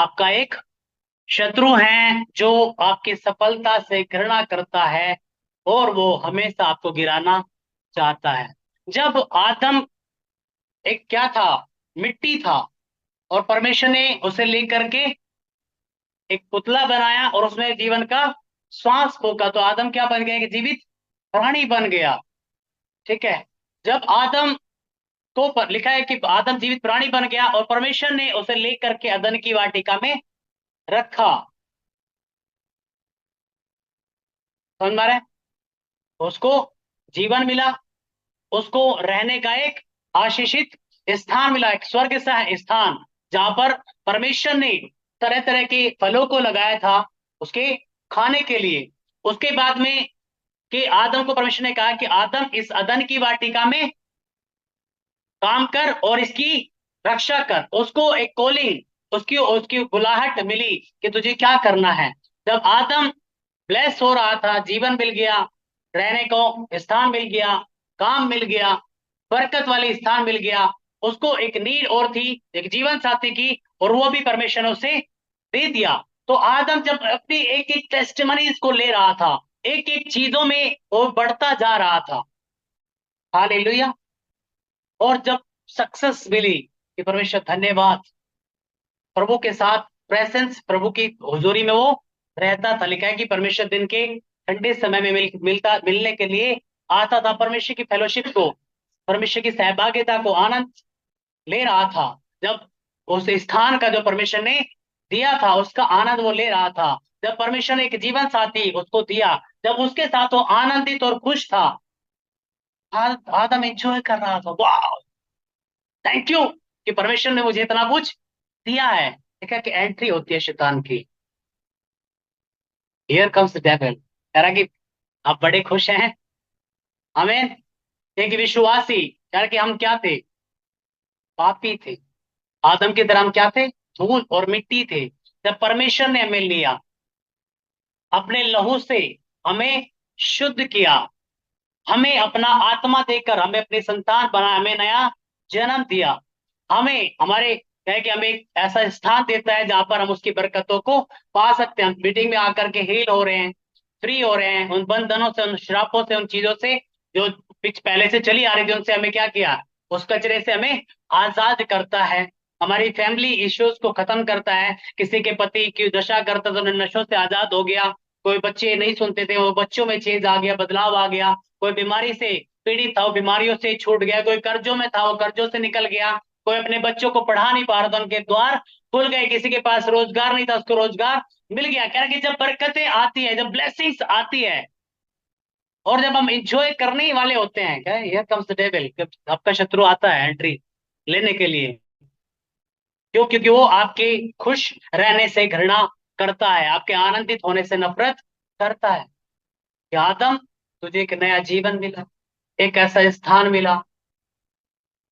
आपका एक शत्रु है जो आपकी सफलता से घृणा करता है और वो हमेशा आपको गिराना चाहता है। जब आदम एक क्या था, मिट्टी था, और परमेश्वर ने उसे लेकर के एक पुतला बनाया और उसमें जीवन का श्वास फूका, तो आदम क्या बन गया, एक जीवित प्राणी बन गया। ठीक है। जब आदम को लिखा है कि आदम जीवित प्राणी बन गया और परमेश्वर ने उसे लेकर के अदन की वाटिका में रखा। समझ में आ रहा है? उसको जीवन मिला, उसको रहने का एक आशीषित स्थान मिला, एक स्वर्ग सा स्थान, जहां पर परमेश्वर ने तरह तरह के फलों को लगाया था उसके खाने के लिए। उसके बाद में कि आदम को परमेश्वर ने कहा कि आदम इस अदन की वाटिका में काम कर और इसकी रक्षा कर। उसको एक कॉलिंग, उसकी उसकी बुलाहट मिली कि तुझे क्या करना है। जब आदम ब्लेस हो रहा था, जीवन मिल गया, रहने को स्थान मिल गया, काम मिल गया, बरकत वाले स्थान मिल गया, उसको एक नीड और थी, एक जीवन साथी की, और वो भी परमेश्वर ने उसे दे दिया। तो आदम जब अपनी एक एक टेस्टिमनीज को ले रहा था, एक एक चीजों में वो बढ़ता जा रहा था। हालेलुया। और जब सक्सेस मिली कि परमेश्वर धन्यवाद, प्रभु के साथ प्रेजेंस, प्रभु की हुजूरी में वो रहता था। लिखा है कि परमेश्वर दिन के ठंडे समय में मिलने के लिए आता था, परमेश्वर की फेलोशिप को, परमेश्वर की सहभागिता को आनंद ले रहा था। जब उस स्थान का जो परमेश्वर ने दिया था उसका आनंद वो ले रहा था, जब परमेश्वर ने एक जीवन साथी उसको दिया, जब उसके साथ वो आनंदित और खुश था, आदम एंजॉय कर रहा था। वाह, थैंक यू कि परमेश्वर ने मुझे इतना कुछ दिया है। देखा कि एंट्री होती है शैतान की। हियर कम्स द डेविल, कह रहा कि आप बड़े खुश हैं। हमें एक विश्वासी कह रहा कि हम क्या थे, पापी थे। आदम की तरह हम क्या थे, धूल और मिट्टी थे। जब परमेश्वर ने हमें लिया, अपने लहू से हमें शुद्ध किया, हमें अपना आत्मा देकर हमें अपनी संतान बना, हमें नया जन्म दिया, हमें हमारे कहे कि हमें एक ऐसा स्थान देता है जहां पर हम उसकी बरकतों को पा सकते हैं। हम मीटिंग में आकर के हील हो रहे हैं, फ्री हो रहे हैं उन बंधनों से, उन श्रापों से, उन चीजों से जो पहले से चली आ रही थी, उनसे हमें क्या किया, उस कचरे से हमें आजाद करता है। हमारी फैमिली इश्यूज को खत्म करता है। किसी के पति की दशा करता तो उन्हें नशों से आजाद हो गया। कोई बच्चे नहीं सुनते थे, वो बच्चों में चेंज आ गया, बदलाव आ गया। कोई बीमारी से पीड़ित था, वो बीमारियों से छूट गया। कोई कर्जों में था, वो कर्जों से निकल गया। कोई अपने बच्चों को पढ़ा नहीं पा रहा था, उनके द्वार खुल गए। किसी के पास रोजगार नहीं था, उसको रोजगार मिल गया। कह रहा कि जब बरकतें आती है, जब ब्लेसिंग्स आती है, और जब हम इंजॉय करने ही वाले होते हैं, क्या हियर कम्स द डेविल, आपका शत्रु आता है एंट्री लेने के लिए। क्यों? क्योंकि वो आपके खुश रहने से घृणा करता है, आपके आनंदित होने से नफरत करता है। कि आदम, तुझे एक नया जीवन मिला, एक ऐसा स्थान मिला,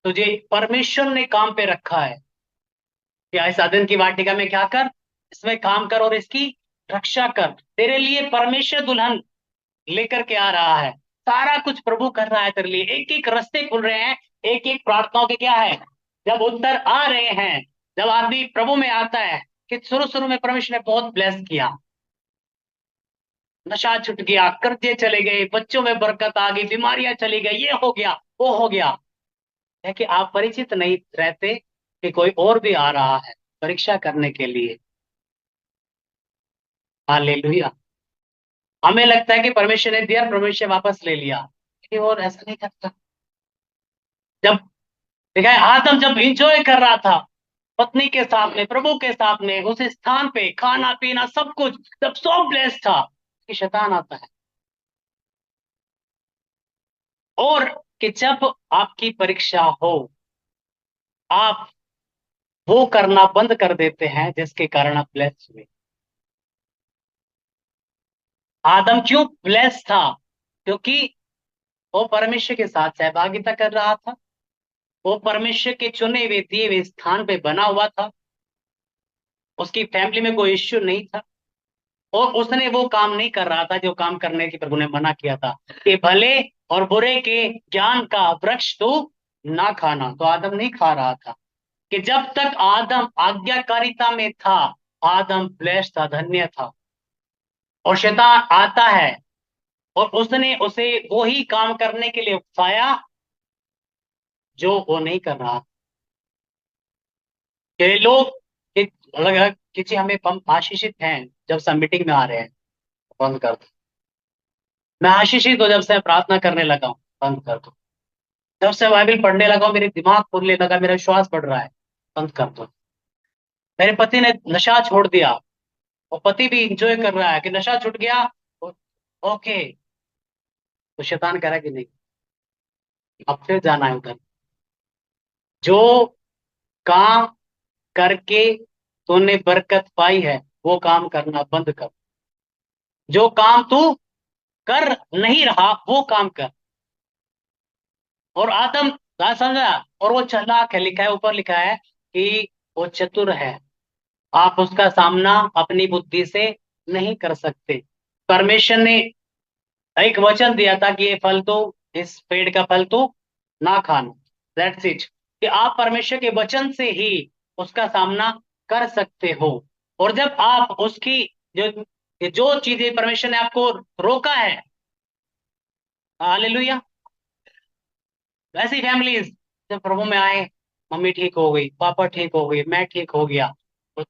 तुझे परमेश्वर ने काम पे रखा है कि इस अदन की वाटिका में क्या कर, इसमें काम कर और इसकी रक्षा कर। तेरे लिए परमेश्वर दुल्हन लेकर के आ रहा है, सारा कुछ प्रभु कर रहा है तेरे लिए। एक एक रास्ते खुल रहे हैं, एक एक प्रार्थनाओं के क्या है, जब उत्तर आ रहे हैं, जब आदमी प्रभु में आता है। कि शुरू शुरू में परमेश्वर ने बहुत ब्लेस किया, नशा छुट गया, कर्जे चले गए, बच्चों में बरकत आ गई, बीमारियां चली गई, ये हो गया, वो हो गया। है कि आप परिचित नहीं रहते कि कोई और भी आ रहा है परीक्षा करने के लिए। हालेलुया। हमें लगता है कि परमेश्वर ने दिया, परमेश्वर वापस ले लिया, कि और ऐसा नहीं करता। जब देखा है, आदम जब इंजॉय कर रहा था पत्नी के साथ में, प्रभु के साथ में, उस स्थान पे खाना पीना सब कुछ, जब सो ब्लेस्ड था, कि शैतान आता है। और कि जब आपकी परीक्षा हो, आप वो करना बंद कर देते हैं जिसके कारण आप ब्लेस्ड हुए। आदम क्यों ब्लेस्ड था? क्योंकि वो परमेश्वर के साथ सहभागिता कर रहा था, वो परमेश्वर के चुने हुए दिए हुए स्थान पे बना हुआ था, उसकी फैमिली में कोई इश्यू नहीं था, और उसने वो काम नहीं कर रहा था जो काम करने की प्रभु ने मना किया था, कि भले और बुरे के ज्ञान का वृक्ष तो ना खाना। तो आदम नहीं खा रहा था। कि जब तक आदम आज्ञाकारिता में था, आदम ब्लेस्ड था, धन्य था। और शैतान आता है और उसने उसे वो ही काम करने के लिए उकसाया जो वो नहीं कर रहा। कि लोग कि- लगा कि जी हमें हम आशीषित हैं जब सब मीटिंग में आ रहे हैं, बंद कर दो। मैं आशीषित हूँ जब से मैं प्रार्थना करने लगा हूँ, बंद कर दो। जब से बाइबल पढ़ने लगा हूँ मेरे दिमाग खुलने लगा, मेरा विश्वास बढ़ रहा है, बंद कर दो। मेरे पति ने नशा छोड़ दिया और पति भी इंजॉय कर रहा है कि नशा छूट गया। ओ- ओके। तो शैतान कह रहा है कि नहीं, अब फिर जाना है उधर। जो काम करके तूने बरकत पाई है वो काम करना बंद कर। जो काम तू कर नहीं रहा वो काम कर। और आदम, बात समझा, और वो चालाक है, लिखा है ऊपर लिखा है कि वो चतुर है, आप उसका सामना अपनी बुद्धि से नहीं कर सकते। परमेश्वर ने एक वचन दिया था कि ये फल तो, इस पेड़ का फल तो ना खाना। That's it. कि आप परमेश्वर के वचन से ही उसका सामना कर सकते हो। और जब आप उसकी जो जो चीजें परमेश्वर ने आपको रोका है, हालेलुया, वैसी फैमिलीज जब प्रभु में आए, मम्मी ठीक हो गई, पापा ठीक हो गए, मैं ठीक हो गया,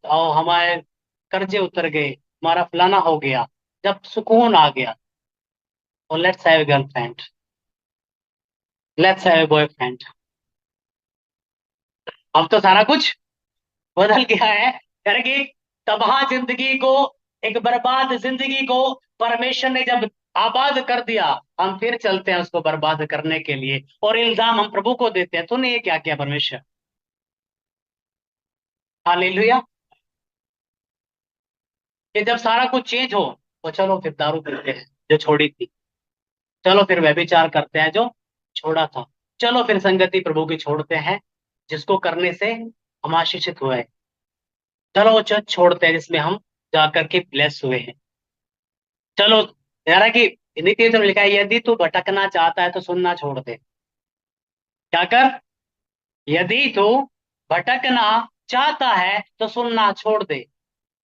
और हमारे कर्जे उतर गए, हमारा फलाना हो गया, जब सुकून आ गया, और let's have girlfriend, let's have boyfriend, अब तो सारा कुछ बदल गया है। करके तबाह जिंदगी को, एक बर्बाद जिंदगी को परमेश्वर ने जब आबाद कर दिया, हम फिर चलते हैं उसको बर्बाद करने के लिए, और इल्जाम हम प्रभु को देते हैं, तूने ये क्या किया परमेश्वर। हालेलुया। कि जब सारा कुछ चेंज हो, तो चलो फिर दारू पीते हैं जो छोड़ी थी, चलो फिर व्यभिचार करते हैं जो छोड़ा था, चलो फिर संगति प्रभु की छोड़ते हैं जिसको करने से हम आशीषित हुए हैं, चलो वो चर्च छोड़ते हैं जिसमें हम जाकर के ब्लेस हुए हैं। चलो, यार कि नीति तो लिखा है, यदि तू भटकना चाहता है तो सुनना छोड़ दे। क्या कर? यदि तू भटकना चाहता है तो सुनना छोड़ दे।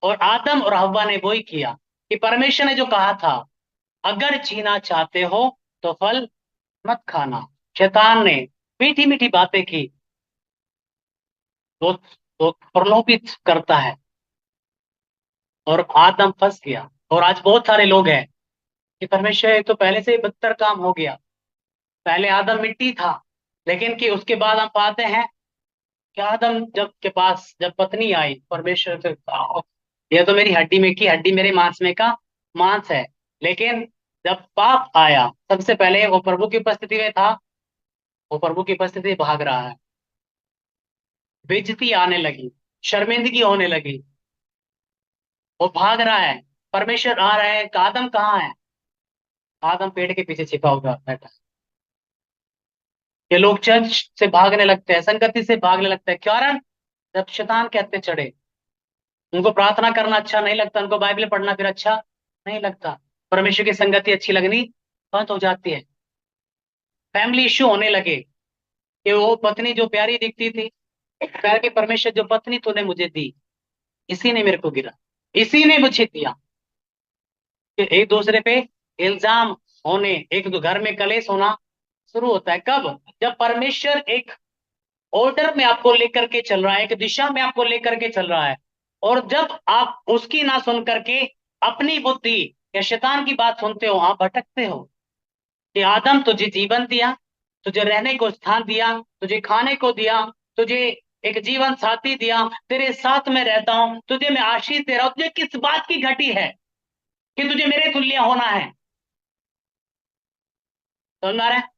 और आदम और हव्वा ने वही किया कि परमेश्वर ने जो कहा था, अगर जीना चाहते हो तो फल मत खाना। शैतान ने मीठी मीठी बातें की, तो प्रलोभित करता है, और आदम फंस गया। और आज बहुत सारे लोग हैं कि परमेश्वर ये तो पहले से ही बदतर काम हो गया, पहले आदम मिट्टी था, लेकिन कि उसके बाद हम पाते हैं कि आदम जब के पास जब पत्नी आई, परमेश्वर से यह तो मेरी हड्डी में की हड्डी, मेरे मांस में का मांस है। लेकिन जब पाप आया, सबसे पहले वो प्रभु की उपस्थिति में था, वो प्रभु की उपस्थिति में भाग रहा है, बेइज्जती आने लगी, शर्मिंदगी होने लगी, वो भाग रहा है, परमेश्वर आ रहे हैं, आदम कहाँ है? आदम पेड़ के पीछे छिपा हुआ बैठा। ये लोग चर्च से भागने लगते हैं, संगति से भागने लगते हैं, कारण जब शैतान के हत्थे चढ़े, उनको प्रार्थना करना अच्छा नहीं लगता, उनको बाइबल पढ़ना फिर अच्छा नहीं लगता, परमेश्वर की संगति अच्छी लगनी बंद हो जाती है। फैमिली इश्यू होने लगे कि वो पत्नी जो प्यारी दिखती थी, प्यार के परमेश्वर जो पत्नी तूने मुझे दी, इसी ने मेरे को गिरा, इसी ने मुझे दिया। कि एक दूसरे पे इल्जाम होने, एक दो घर में कलेश होना शुरू होता है। कब? जब परमेश्वर एक ऑर्डर में आपको लेकर के चल रहा है, एक दिशा में आपको लेकर के चल रहा है, और जब आप उसकी ना सुन करके अपनी बुद्धि या शैतान की बात सुनते हो, आप भटकते हो। कि आदम तुझे जीवन दिया, तुझे रहने को स्थान दिया, तुझे खाने को दिया, तुझे एक जीवन साथी दिया, तेरे साथ में रहता हूं, तुझे मैं आशीष दे रहा हूं, तुझे किस बात की घटी है कि तुझे मेरे तुल्य होना है? समझ में आ रहा है?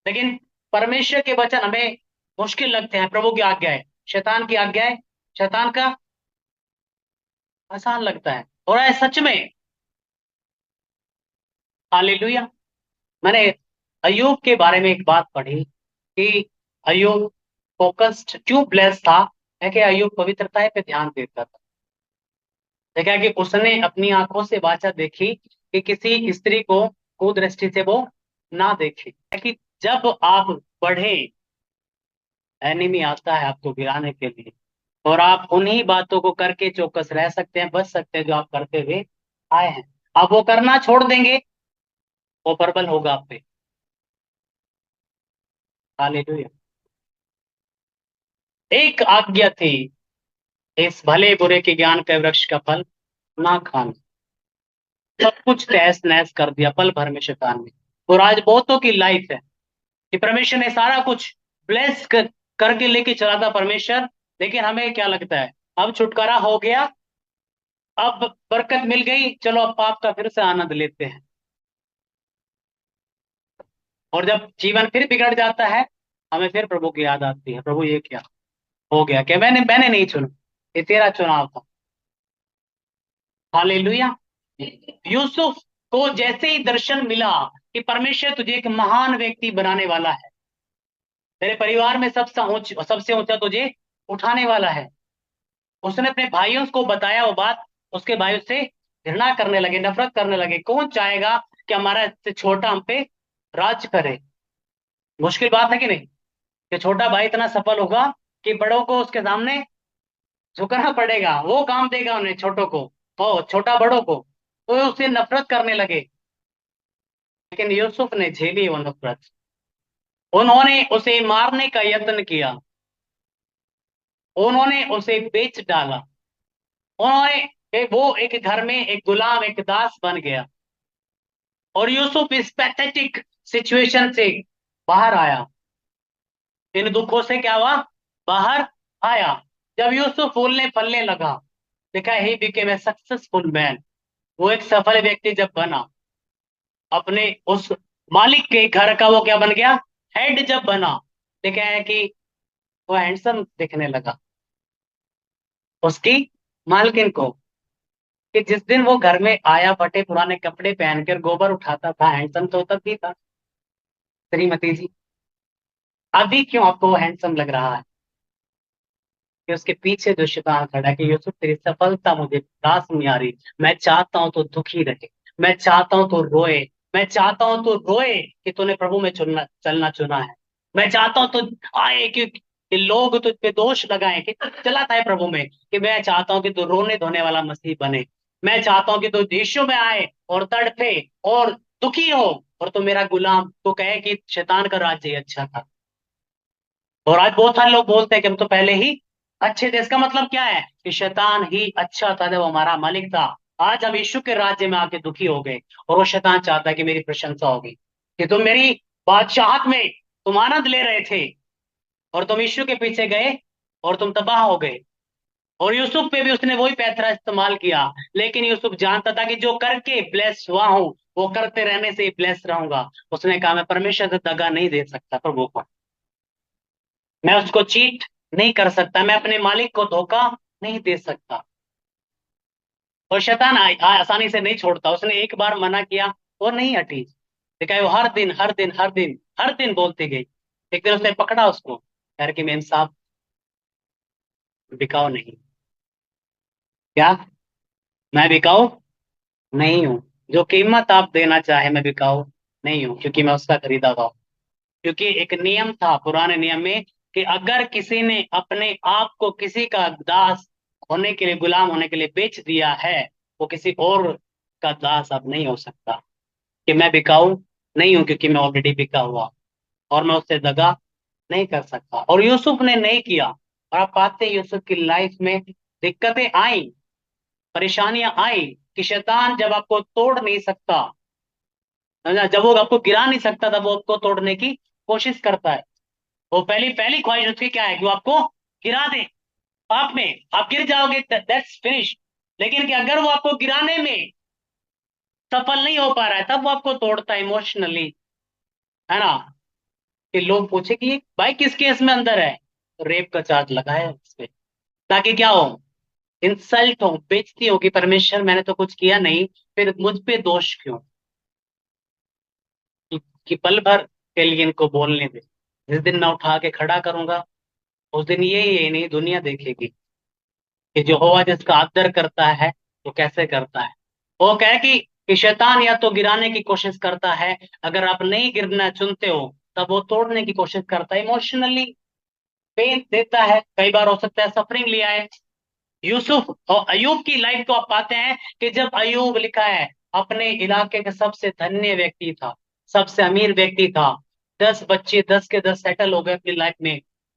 लेकिन परमेश्वर के वचन हमें मुश्किल लगते हैं, प्रभु की आज्ञा है, शैतान की आज्ञा है, शैतान का आसान लगता है। और है सच में। हालेलुया। मैंने अय्यूब के बारे में एक बात पढ़ी कि अय्यूब फोकस्ड क्यों ब्लेस था, है कि अय्यूब पवित्रता पे ध्यान देता था। देखा कि उसने अपनी आंखों से वाचा देखी कि किसी स्त्री को कुदृष्टि से वो ना देखे। है कि जब आप बढ़े, एनिमी आता है आपको गिराने के लिए, और आप उन्हीं बातों को करके चौकस रह सकते हैं, बच सकते हैं जो आप करते हुए आए हैं। आप वो करना छोड़ देंगे, वो प्रबल होगा आप पे। हालेलुया। एक आज्ञा थी, इस भले बुरे के ज्ञान के वृक्ष का फल ना खाना। सब कुछ तहस नहस कर दिया पल भर में शैतान ने। और आज बहुतों की लाइफ है कि परमेश्वर ने सारा कुछ करके लेके चला था परमेश्वर, लेकिन हमें क्या लगता है, अब छुटकारा हो गया, अब बरकत मिल गई, चलो अब पाप का फिर से आनंद लेते हैं। और जब जीवन फिर बिगड़ जाता है, हमें फिर प्रभु की याद आती है, प्रभु ये क्या हो गया, क्या मैंने मैंने नहीं चुना, ये तेरा चुनाव था। हालेलुया। यूसुफ को जैसे ही दर्शन मिला कि परमेश्वर तुझे एक महान व्यक्ति बनाने वाला है, तेरे परिवार में सबसे ऊंचा तुझे उठाने वाला है, उसने अपने भाइयों को बताया वो बात। उसके भाई उससे घृणा करने लगे, नफरत करने लगे। कौन चाहेगा कि हमारा इससे छोटा हम पे राज करे? मुश्किल बात है कि नहीं, कि छोटा भाई इतना सफल होगा कि बड़ों को उसके सामने झुकना पड़ेगा, वो काम देगा उन्हें छोटों को, ओ छोटा बड़ों को, तो उससे नफरत करने लगे। लेकिन यूसुफ ने झेली वो नफरत। उन्होंने उसे मारने का यत्न किया, उन्होंने उसे बेच डाला, वो एक घर में एक गुलाम, एक दास बन गया। और यूसुफ इस पैथेटिक सिचुएशन से बाहर आया, इन दुखों से क्या हुआ, बाहर आया। जब यूसुफ फूलने फलने लगा, देखा he became a successful man, वो एक सफल व्यक्ति जब बना, अपने उस मालिक के घर का वो क्या बन गया, हेड जब बना, देखा है कि वो हैंडसम दिखने लगा उसकी मालकिन को। कि जिस दिन वो घर में आया, फटे पुराने कपड़े पहनकर गोबर उठाता था, हैंडसम तो तब भी था, श्रीमती जी। अभी क्यों आपको वो हैंडसम लग रहा है? कि उसके पीछे जो शैतान खड़ा है कि यूसुफ तेरी सफलता मुझे बर्दाश्त नहीं आ रही, मैं चाहता हूं तो दुखी रहे, मैं चाहता हूं तो रोए, मैं चाहता हूं तो रोए कि तूने प्रभु में चुनना चलना चुना है, मैं चाहता हूं तो आए कि लोग तुझ पे दोष लगाएं कि तू चलाता है प्रभु में, कि मैं चाहता हूं कि तू रोने धोने वाला मसीह बने, मैं चाहता हूं कि तू यीशु में आए और तड़पे और दुखी हो, और तू मेरा गुलाम, तो कहे कि शैतान का राज्य ही अच्छा था। और आज बहुत सारे लोग बोलते हैं कि हम तो पहले ही अच्छे थे। इसका मतलब क्या है, कि शैतान ही अच्छा था जब हमारा मालिक था। आज हम यीशु के राज्य में आके दुखी हो गए, और वो शैतान चाहता है कि मेरी प्रशंसा होगी, कि तुम मेरी बादशाहत में तुम आनंद ले रहे थे, और तुम यीशु के पीछे गए और तुम तबाह हो गए। और यूसुफ पे भी उसने वही पैंतरा इस्तेमाल किया, लेकिन यूसुफ जानता था कि जो करके ब्लेस हुआ हूं, वो करते रहने से ही ब्लेस रहूंगा। उसने कहा मैं परमेश्वर से दगा नहीं दे सकता प्रभु को, मैं उसको चीट नहीं कर सकता, मैं अपने मालिक को धोखा नहीं दे सकता। और शैतान आसानी से नहीं छोड़ता, उसने एक बार मना किया, वो नहीं हटी। देखा है, वो हर दिन हर दिन हर दिन हर दिन बोलती गई। एक दिन उसने पकड़ा उसको, कह रहे कि मेम साहब बिकाऊ नहीं। क्या? मैं बिकाऊ नहीं हूँ, जो कीमत आप देना चाहे मैं बिकाऊ नहीं हूँ, क्योंकि मैं उसका खरीदा हुआ हूँ। क्योंकि एक नियम था पुराने नियम में, कि अगर किसी ने अपने आप को किसी का दास होने के लिए, गुलाम होने के लिए बेच दिया है, वो किसी और का दास अब नहीं हो सकता। कि मैं बिकाऊ नहीं हूं, क्योंकि मैं ऑलरेडी बिका हुआ, और मैं उससे दगा नहीं कर सकता। और यूसुफ ने नहीं किया। और आप पाते हैं यूसुफ की लाइफ में दिक्कतें आई, परेशानियां आई, कि शैतान जब आपको तोड़ नहीं सकता, जब वो आपको गिरा नहीं सकता, तब वो आपको तोड़ने की कोशिश करता है। वो पहली पहली ख्वाहिश उसकी क्या है, कि वो आपको गिरा दे, पाप में आप गिर जाओगे, दैट्स फिनिश। लेकिन कि अगर वो आपको गिराने में सफल नहीं हो पा रहा है, तब वो आपको तोड़ता है इमोशनली, है ना? कि लोग पूछे कि ये भाई किस केस में अंदर है, तो रेप का चार्ज लगा है उस पे, ताकि क्या हो, इंसल्ट हो, बेइज्जती हो, कि परमेश्वर मैंने तो कुछ किया नहीं, फिर मुझ पे दोष क्यों? कि पल भर के लिए इनको बोलने दे, जिस दिन मैं उठा के खड़ा करूंगा, उस दिन ये नहीं दुनिया देखेगी कि यहोवा जिसका आदर करता है वो कैसे करता है। वो कहे कि शैतान या तो गिराने की कोशिश करता है, अगर आप नहीं गिरना चुनते हो, तब वो तोड़ने की कोशिश करता है इमोशनली। पेन देता है, कई बार हो सकता है सफरिंग लिया है। यूसुफ और अयूब की लाइफ को आप पाते हैं कि जब अयूब लिखा है अपने इलाके का सबसे धन्य व्यक्ति था, सबसे अमीर व्यक्ति था, 10 बच्चे 10 के 10 सेटल हो गए अपनी लाइफ में,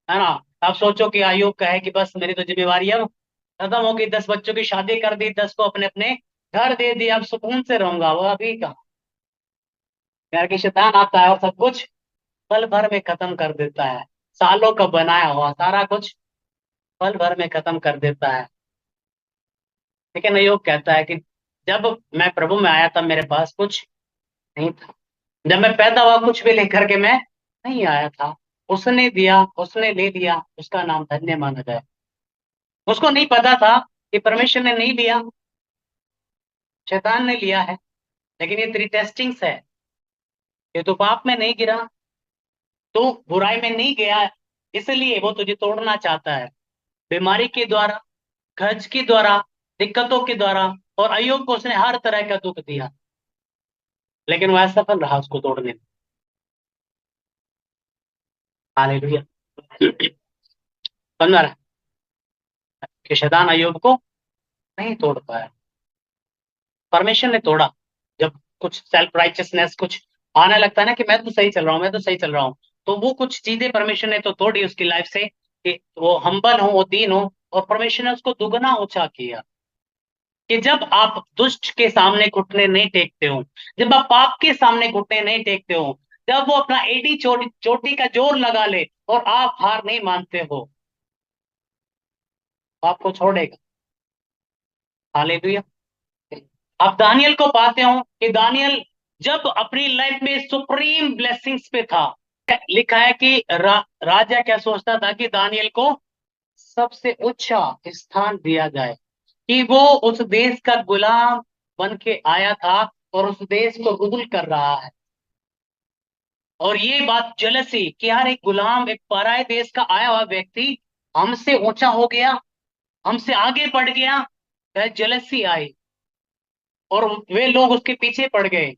है ना। आप सोचो कि अयूब कहे कि बस मेरी तो जिम्मेवारी अब खत्म हो गई, 10 बच्चों की शादी कर दी, 10 को अपने अपने घर दे दिया, अब सुकून से रहूंगा, वो अभी कहा। यार की शैतान आता है और सब कुछ पल भर में खत्म कर देता है। सालों का बनाया हुआ सारा कुछ पल भर में खत्म कर देता है। लेकिन अय्यूब कहता है कि जब मैं प्रभु में आया तब मेरे पास कुछ नहीं था, जब मैं पैदा हुआ कुछ भी लेकर के मैं नहीं आया था। उसने दिया, उसने ले लिया, उसका नाम धन्य माना जाए। उसको नहीं पता था कि परमेश्वर ने नहीं लिया, शैतान ने लिया है। लेकिन ये तेरी टेस्टिंग्स है, ये तो पाप में नहीं गिरा, तो बुराई में नहीं गया, इसलिए वो तुझे तोड़ना चाहता है, बीमारी के द्वारा, खर्च के द्वारा, दिक्कतों के द्वारा। और अय्यूब को उसने हर तरह का दुख दिया, लेकिन वह सफल रहा उसको तोड़ने में। हालेलुया। समझ आ रहा है कि शैतान अय्यूब को नहीं तोड़ पाया, परमेश्वर ने तोड़ा। जब कुछ सेल्फ राइचियसनेस कुछ आने लगता है ना कि मैं तो सही चल रहा हूँ, मैं तो सही चल रहा हूँ, तो वो कुछ चीजें परमेश्वर ने तो तोड़ी उसकी लाइफ से कि वो हम्बल हो, वो दीन हो, और परमेश्वर ने उसको दुगना ऊंचा किया। कि जब आप दुष्ट के सामने घुटने नहीं टेकते हो, जब आप पाप के सामने घुटने नहीं टेकते हो, जब वो अपना एडी चोटी चोटी का जोर लगा ले और आप हार नहीं मानते हो, तो आपको छोड़ेगा। हालेलुया। आप दानियल को पाते हो कि दानियल जब अपनी लाइफ में सुप्रीम ब्लेसिंग्स पे था, लिखा है कि राजा क्या सोचता था कि दानियल को सबसे ऊंचा स्थान दिया जाए, कि वो उस देश का गुलाम बन के आया था और उस देश को रूल कर रहा है। और ये बात जलसी कि यार एक गुलाम, एक पराये देश का आया हुआ व्यक्ति हमसे ऊंचा हो गया, हमसे आगे बढ़ गया, जलसी आई। और वे लोग उसके पीछे पड़ गए,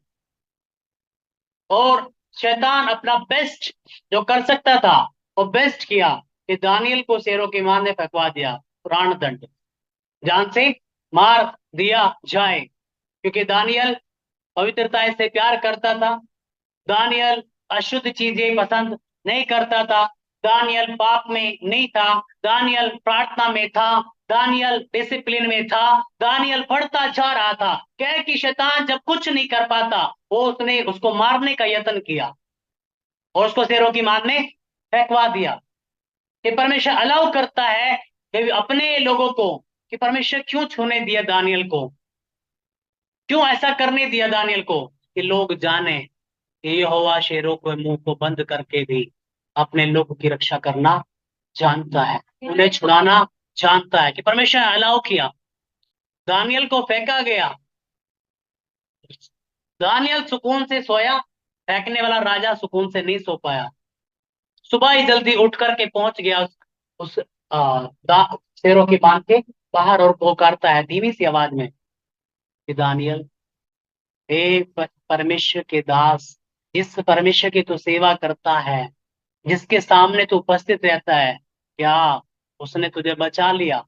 और शैतान अपना बेस्ट जो कर सकता था वो बेस्ट किया कि दानियल को शेरों की मार ने फेंकवा दिया, प्राण दंड, जान से मार दिया जाए। क्योंकि दानियल पवित्रता से प्यार करता था, दानियल अशुद्ध चीजें पसंद नहीं करता था, दानियल पाप में नहीं था, दानियल प्रार्थना में था, दानियल डिसिप्लिन में था, दानियल पढ़ता जा रहा था। क्या है कि शैतान जब कुछ नहीं कर पाता, वो उसने उसको मारने का यत्न किया और उसको शेरों की मार ने फेंकवा दिया। कि परमेश्वर अलाउ करता है कि अपने लोगों को, कि परमेश्वर क्यों छूने दिया दानियल को, क्यों ऐसा करने दिया दानियल को, कि लोग जाने कि यहोवा शेरों के मुंह को बंद करके भी अपने लोगों की रक्षा करना जानता है, उन्हें छुड़ाना जानता है। कि परमेश्वर ने अलाउ किया, दानियल को फेंका गया, दानियल सुकून से सोया, फेंकने वाला राजा सुकून से नहीं सो पाया। सुबह ही जल्दी उठ करके पहुंच गया उस शेरों की बांध के बाहर, और पुकारता है धीमी सी आवाज में कि दानियल, हे परमेश्वर के दास, जिस परमेश्वर की तू सेवा करता है, जिसके सामने तू उपस्थित रहता है, क्या उसने तुझे बचा लिया?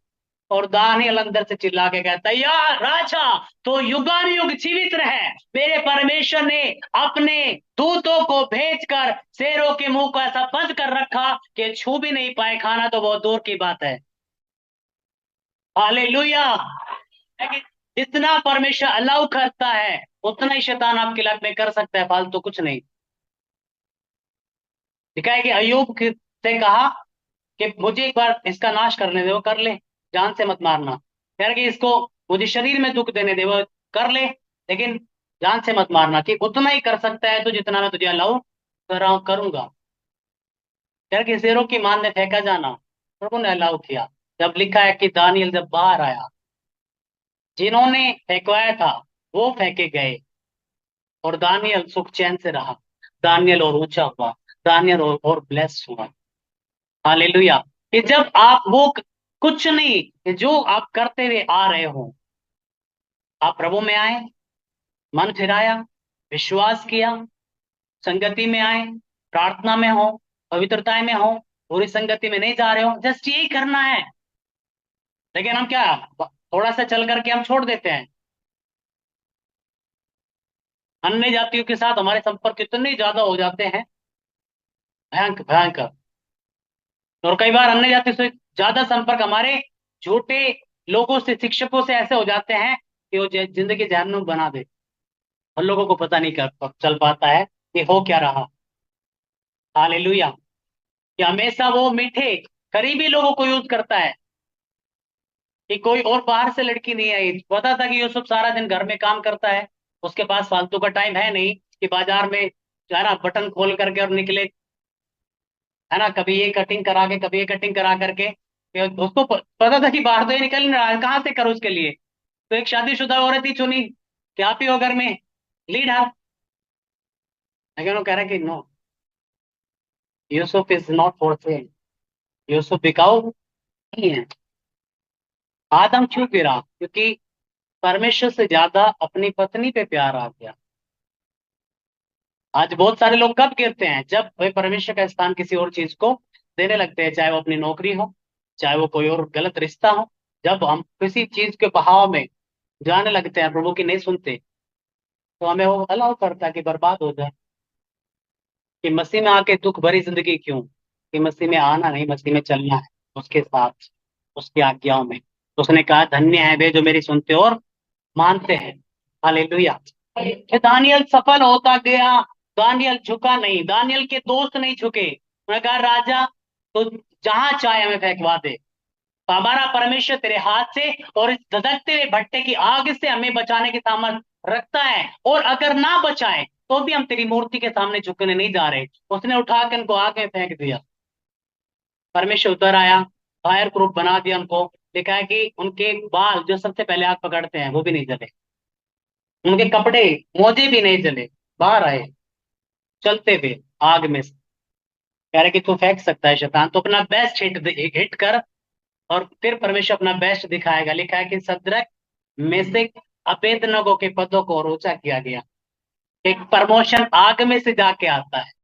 और दानियल अंदर से चिल्ला के कहता है, या राजा, तो युगानुयुग जीवित रहे, मेरे परमेश्वर ने अपने दूतों को भेजकर शेरों के मुंह को ऐसा बंद कर रखा कि छू भी नहीं पाए, खाना तो बहुत दूर की बात है। हालेलुया। लेकिन जितना परमेश्वर अलाउ करता है उतना ही शैतान आपकी लाइफ में कर सकता है, फालतू कुछ नहीं। लिखा है कि से कहा कि मुझे एक बार इसका नाश करने दे, वो कर ले, जान से मत मारना। यार कि इसको मुझे शरीर में दुख देने दे, वो कर ले, लेकिन जान से मत मारना। कि उतना ही कर सकता है तो जितना मैं तुझे अलाउ कर रहा हूं करूंगा। यार कि शेरों की मान ने फेंका जाना प्रभु ने अलाउ किया। जब लिखा है कि दानियल जब बाहर आया, जिन्होंने फेंकवाया था वो फेंके गए, और दानियल सुख चैन से रहा, दानियल और ऊंचा हुआ, दानियल और ब्लेस हुआ। हालेलुया। कि जब आप वो कुछ नहीं, कि जो आप करते हुए आ रहे हो, आप प्रभु में आए, मन फिराया, विश्वास किया, संगति में आए, प्रार्थना में हो, पवित्रता में हो, बुरी संगति में नहीं जा रहे हो, जस्ट यही करना है। लेकिन हम क्या, थोड़ा सा चल करके हम छोड़ देते हैं। अन्य जातियों के साथ हमारे संपर्क इतने ज्यादा हो जाते हैं, भयंकर भयंकर। और कई बार अन्य जाति से ज्यादा संपर्क हमारे झूठे लोगों से, शिक्षकों से ऐसे हो जाते हैं कि वो जिंदगी जहन्नुम बना दे, और लोगों को पता नहीं कर चल पाता है कि हो क्या रहा। हालेलुया। कि हमेशा वो मीठे करीबी लोगों को यूज करता है, कि कोई और बाहर से लड़की नहीं आई। पता था कि यूसुफ सारा दिन घर में काम करता है, उसके पास फालतू का टाइम है नहीं कि बाजार में जो है ना बटन खोल करके और निकले, है ना, कभी ये कटिंग करा के कभी ये कटिंग करा करके। उसको पता था कि बाहर तो ये निकल नहीं रहा है, कहाँ से करूँ उसके लिए। तो एक शादीशुदा औरत ही चुनी कि आप ही हो घर में लीड हाथ। लेकिन वो कह रहा है कि no, Yusuf is not for sale, Yusuf बिकाऊ नहीं है। आदम क्यों गिरा? क्योंकि परमेश्वर से ज्यादा अपनी पत्नी पे प्यार आ गया। आज बहुत सारे लोग कब गिरते हैं? जब वे परमेश्वर का स्थान किसी और चीज को देने लगते हैं, चाहे वो अपनी नौकरी हो, चाहे वो कोई और गलत रिश्ता हो। जब हम किसी चीज के बहाव में जाने लगते हैं, प्रभु की नहीं सुनते, तो हमें वो अलाउ करता है कि बर्बाद हो जाए। कि मसीह में आके दुख भरी जिंदगी क्यों? कि मसीह में आना नहीं, मसीह में चलना है उसके साथ, उसकी आज्ञाओं में। तो उसने कहा धन्य है वे जो मेरी सुनते और मानते हैं। हालेलुया। कि दानियल सफल होता गया, दानियल झुका नहीं, दानियल के दोस्त नहीं झुके। उन्होंने कहा राजा तो जहां चाहे हमें फेंकवा दे, तो हमारा परमेश्वर तेरे हाथ से और इस धधकते हुए भट्टे की आग से हमें बचाने की सामर्थ रखता है। और अगर ना बचाए तो भी हम तेरी मूर्ति के सामने झुकने नहीं जा रहे। उसने उठा के उनको आग में फेंक दिया। परमेश्वर उतर आया, फायर प्रूफ बना दिया उनको। लिखा है कि उनके बाल जो सबसे पहले आग पकड़ते हैं वो भी नहीं जले, उनके कपड़े मोजे भी नहीं जले, बाहर आए चलते हुए आग में से। कह रहे कि तू फेंक सकता है शैतान, तो अपना बेस्ट हिट कर, और फिर परमेश्वर अपना बेस्ट दिखाएगा। लिखा है कि सद्रक, मेशक, अबेदनगो के पदों को और ऊंचा किया गया। एक प्रमोशन आग में से जाके आता है।